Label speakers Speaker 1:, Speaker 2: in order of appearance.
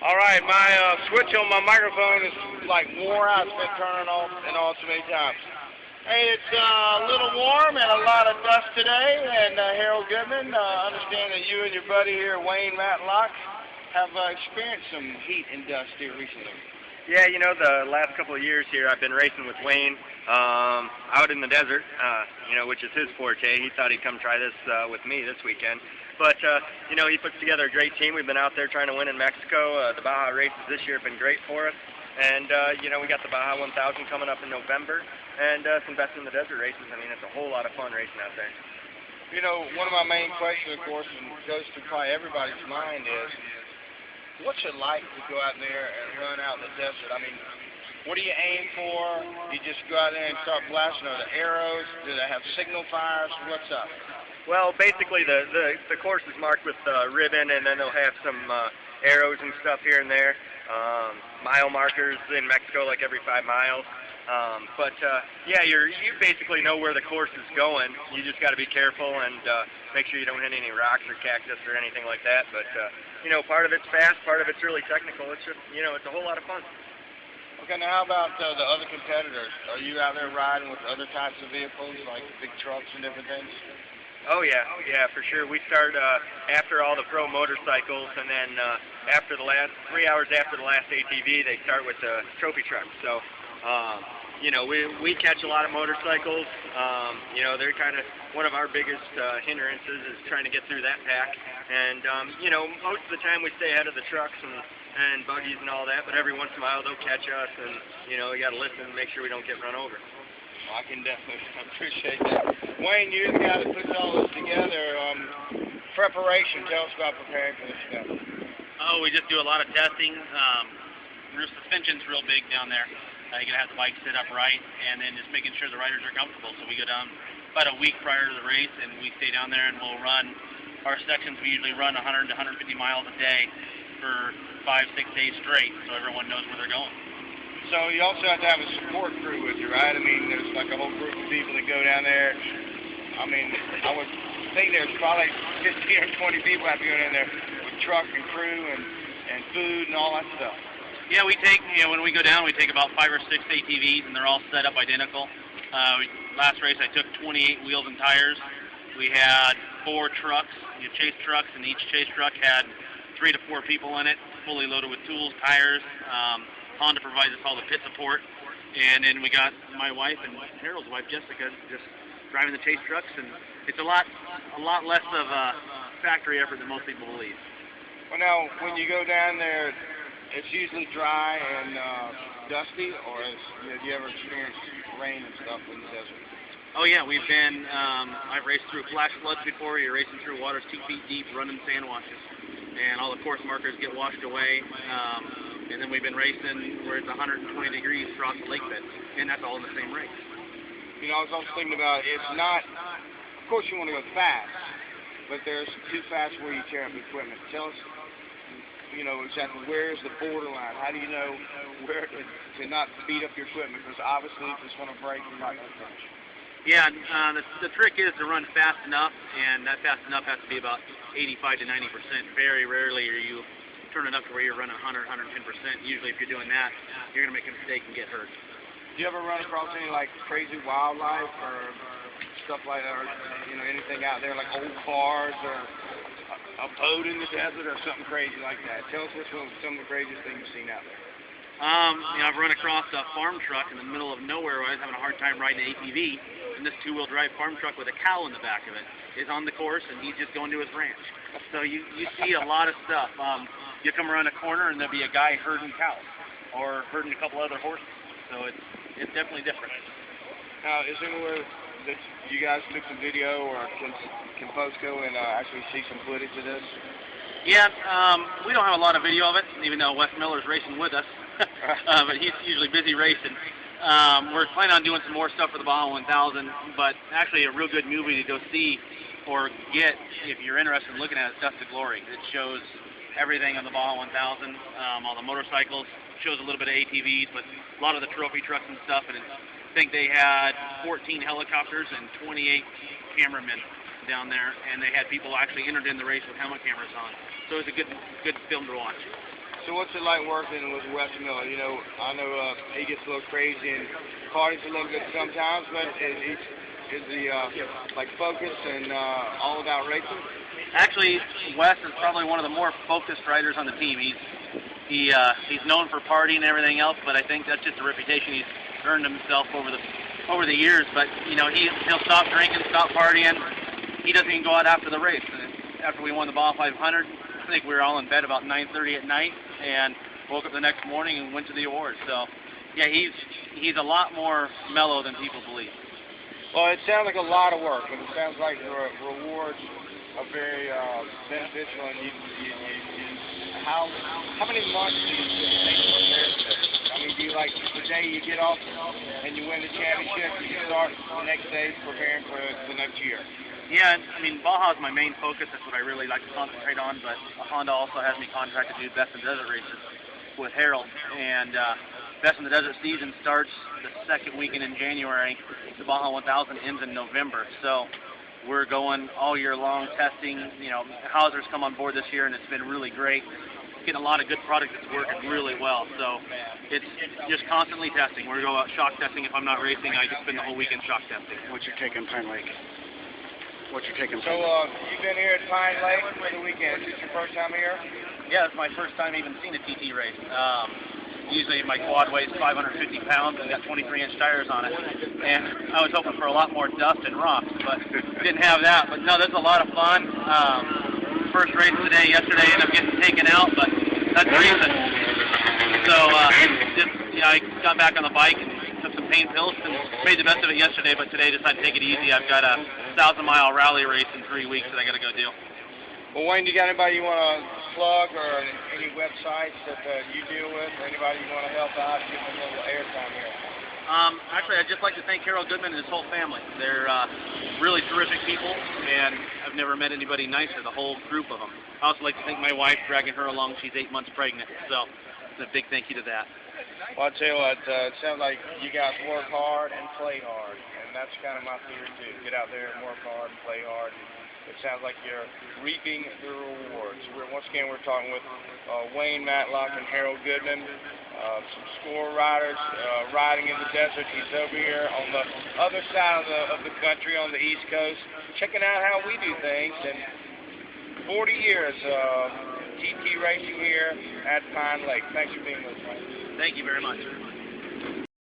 Speaker 1: All right, my switch on my microphone is like wore out. It's been turning off and on so many times. Hey, it's a little warm and a lot of dust today. And Harold Goodman, understand that you and your buddy here, Wayne Matlock, have experienced some heat and dust here recently.
Speaker 2: Yeah, you know, the last couple of years here, I've been racing with Wayne out in the desert, which is his forte. He thought he'd come try this with me this weekend. But, he puts together a great team. We've been out there trying to win in Mexico. The Baja races this year have been great for us. And, we got the Baja 1000 coming up in November. And some Best in the Desert races. I mean, it's a whole lot of fun racing out there.
Speaker 1: You know, one of my main questions, of course, and goes to probably everybody's mind is, what's it like to go out there and run out in the desert? I mean, what do you aim for? You just go out there and start blasting? Are the arrows? Do they have signal fires? What's up?
Speaker 2: Well, basically the course is marked with ribbon, and then they'll have some arrows and stuff here and there. Mile markers in Mexico, like every 5 miles. You basically know where the course is going. You just got to be careful and make sure you don't hit any rocks or cactus or anything like that. But part of it's fast, part of it's really technical. It's just it's a whole lot of fun.
Speaker 1: Okay, now how about the other competitors? Are you out there riding with other types of vehicles, like big trucks and different things?
Speaker 2: Oh yeah, for sure. We start after all the pro motorcycles, and then after the last 3 hours after the last ATV, they start with the trophy trucks. So, we catch a lot of motorcycles. They're kind of one of our biggest hindrances is trying to get through that pack. And most of the time we stay ahead of the trucks and buggies and all that. But every once in a while they'll catch us, and you got to listen and make sure we don't get run over.
Speaker 1: Well, I can definitely appreciate that. Wayne, you're the guy that puts all this together. Preparation, tell us about preparing for this stuff.
Speaker 3: Oh, we just do a lot of testing. Suspension's real big down there. You gotta have the bike sit up right, and then just making sure the riders are comfortable. So we go down about a week prior to the race, and we stay down there, and we'll run our sections. We usually run 100 to 150 miles a day for 5-6 days straight, so everyone knows where they're going.
Speaker 1: So you also have to have a support crew with you, right? I mean, there's like a whole group of people that go down there. I mean, I would think there's probably 15 or 20 people have to go down there with truck and crew and food and all that stuff.
Speaker 3: Yeah, we take, when we go down, we take about 5 or 6 ATVs, and they're all set up identical. Last race, I took 28 wheels and tires. We had 4 trucks, chase trucks, and each chase truck had 3 to 4 people in it, fully loaded with tools, tires. Honda provides us all the pit support, and then we got my wife and Harold's wife, Jessica, just driving the chase trucks, and it's a lot less of a factory effort than most people believe.
Speaker 1: Well, now, when you go down there, it's usually dry and dusty, or have you ever experienced rain and stuff in the desert?
Speaker 3: Oh yeah, we've been, I've raced through flash floods before. You're racing through waters 2 feet deep, running sand washes, and all the course markers get washed away. And then we've been racing where it's 120 degrees across the lake bed, and that's all in the same race.
Speaker 1: I was also thinking about, it's not, of course you want to go fast, but there's too fast where you tear up equipment. Tell us, exactly where's the borderline? How do you know where to not beat up your equipment? Because obviously if it's going to break, you're not going to finish.
Speaker 3: Yeah, the trick is to run fast enough, and that fast enough has to be about 85 to 90%. Very rarely are you turn it up to where you're running 100, 110%. Usually if you're doing that, you're going to make a mistake and get hurt.
Speaker 1: Do you ever run across any crazy wildlife or stuff like that, or anything out there like old cars or a boat in the desert or something crazy like that? Tell us what's some of the craziest things you've seen out there.
Speaker 3: I've run across a farm truck in the middle of nowhere where I was having a hard time riding an ATV, and this 2-wheel drive farm truck with a cow in the back of it is on the course, and he's just going to his ranch. So you see a lot of stuff. You come around a corner and there'll be a guy herding cows or herding a couple other horses. So it's definitely different.
Speaker 1: Now, is there anywhere that you guys took some video, or can folks go and actually see some footage of this?
Speaker 3: Yeah, we don't have a lot of video of it, even though Wes Miller's racing with us. But he's usually busy racing. We're planning on doing some more stuff for the Baja 1000, but actually a real good movie to go see or get if you're interested in looking at it, Dust to Glory. It shows everything on the Baja 1000, all the motorcycles, shows a little bit of ATVs, but a lot of the trophy trucks and stuff, and I think they had 14 helicopters and 28 cameramen down there, and they had people actually entered in the race with helmet cameras on. So it was a good film to watch.
Speaker 1: So what's it like working with Wes Miller? You know, I know he gets a little crazy and parties a little bit sometimes, but is he like focused and all about racing?
Speaker 3: Actually, Wes is probably one of the more focused riders on the team. He's known for partying and everything else, but I think that's just a reputation he's earned himself over the years. But you know, he'll stop drinking, stop partying. He doesn't even go out after the race. And after we won the Baja 500, I think we were all in bed about 9:30 at night, and woke up the next morning and went to the awards. So, yeah, he's a lot more mellow than people believe.
Speaker 1: Well, it sounds like a lot of work, and it sounds like the rewards are very beneficial. And how many months do you take to prepare for this? I mean, do you like the day you get off and you win the championship, you start the next day preparing for the next year?
Speaker 3: Yeah, I mean, Baja is my main focus. That's what I really like to concentrate on. But Honda also has me contracted to do Best in Desert races with Harold, and Best in the Desert season starts the second weekend in January. The Baja 1000 ends in November, so we're going all year long testing. You know, Hauser's come on board this year, and it's been really great. Getting a lot of good product that's working really well. So it's just constantly testing. We're going to go out shock testing. If I'm not racing, I just spend the whole weekend shock testing.
Speaker 4: What's your take on Pine Lake? What's your take on
Speaker 1: So
Speaker 4: Pine Lake?
Speaker 1: you've been here at Pine Lake for the weekend. Is this your first time here?
Speaker 3: Yeah, it's my first time even seeing a TT race. Usually my quad weighs 550 pounds and got 23-inch tires on it. And I was hoping for a lot more dust and rocks, but didn't have that. But no, that's a lot of fun. First race yesterday ended up getting taken out, but that's recent. So I got back on the bike and took some pain pills and made the best of it yesterday, but today decided to take it easy. I've got a 1,000-mile rally race in 3 weeks that I got to go do.
Speaker 1: Well, Wayne, do you got anybody you want to plug or any websites that you deal with, or anybody you want to help out? Give them a little airtime here.
Speaker 3: Actually, I'd just like to thank Harold Goodman and his whole family. They're really terrific people, and I've never met anybody nicer, the whole group of them. I also like to thank my wife, dragging her along. She's 8 months pregnant, so it's a big thank you to that.
Speaker 1: Well, I'll tell you what, it sounds like you guys work hard and play hard, and that's kind of my theory, too. Get out there and work hard and play hard. It sounds like you're reaping the rewards. Once again, we're talking with Wayne Matlock and Harold Goodman, some score riders riding in the desert. He's over here on the other side of the country on the East Coast, checking out how we do things. And 40 years of TT racing here at Pine Lake. Thanks for being with us, Wayne.
Speaker 3: Thank you very much.